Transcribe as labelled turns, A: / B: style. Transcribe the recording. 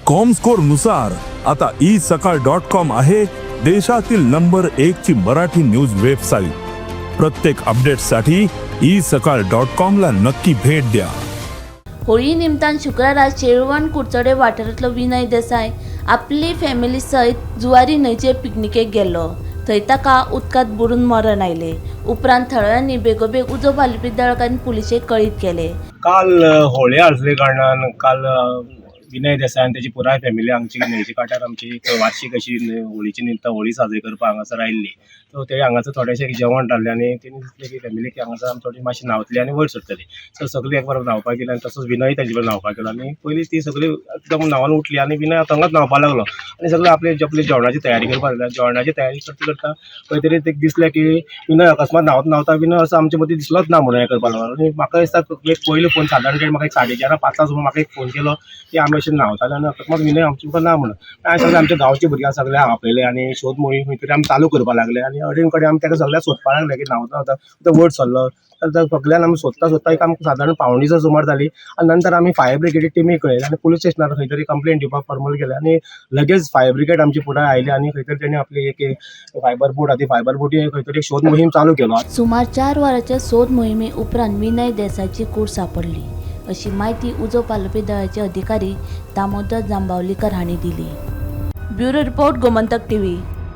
A: Comscore नुसार आता isakal.com आहे देशातील नंबर 1 ची मराठी न्यूज वेबसाईट। प्रत्येक अपडेटसाठी isakal.com ला नक्की भेट द्या।
B: होळी निमतान शुक्रारा शेळवण कुडचडे वाठारांतलो विनय देसाय आपली फॅमिली सयत जुवारी न्हंयचे पिकनिकेक गेल्लो। थंय ताका उदकांत बुडून मरण आयले। उपरांत थळाव्यांनी बेगोबेग उजो घालपी दळकांनी पुलिशेक कळीत केले।
C: काल होळी आसले कारणान काल विनय देसाय आनी तेजी पुराय फॅमिली हांगची न्हंयचे कांठार आमची एक वार्षिक अशी होळीची निमतान होळी साजरी करपाक हांगासर आयिल्ली। सो ते हांगासर थोडेशें जेवण रांदलें आनी तेणी दिसलें की फॅमिलीक हांगासर आमी थोडी मातशी न्हांवतली आनी वयर सरतली। सो सगळीं एक बरोबर न्हांवपाक गेलीं आनी तसोच विनय तेंचे बरोबर न्हांवपाक गेलो आनी पयलीं ती सगळीं एकदम न्हांवन उठली आनी विनय हांगाच न्हांवपाक लागलो आनी सगळें आपली जेवणाची तयारी करपाक लागले। जेवणाची तयारी करता करता खंय तरी तेका दिसलें की विनय अकस्मात न्हांवता विनय असो आमचे मदीं दिसलोच ना म्हणून हें करपाक लागलो। आनी म्हाका दिसता एक पयलो फोन सादारण म्हाका एक 4:30-5 सुमार म्हाका एक फोन केलो की आमी अशें न्हांवताले आनी अकस्मात विनय आमचे मुखार ना म्हणून। हांवें सगळे आमच्या गांवचे भुरग्यांक सगळे आपयले आनी शोध मोहीम खंय तरी आमी चालू करपाक लागले आनी अडेन कडेन आमी तेका सगळ्यांक सोदपाक लागले की न्हांवता तो वयर सरलो। सगळ्यान आमी सोदता एक आमकां सादारण 5:30 सुमार जाली आनी नंतर आमी फायर ब्रिगेडी टिमीक कळयलें आनी पुलीस स्टेशनार खंय तरी कंप्लेंट दिवपाक फॉर्मल केलें आनी लगेच फायर ब्रिगेड आमची पुराय आयली आनी खंय तरी तेणी आपली एक फायबर बोट आसा ती फायबर बोटी खंय तरी शोध मोहीम चालू केलो।
B: सुमार 4 वरांच्या सोद मोहिमे उपरांत विनय देसायची कूड सापडली अशी माहिती उजो घालपी दळाचे अधिकारी दामोदर जांबावलीकर हांणी दिली। Bureau report Gomantak TV.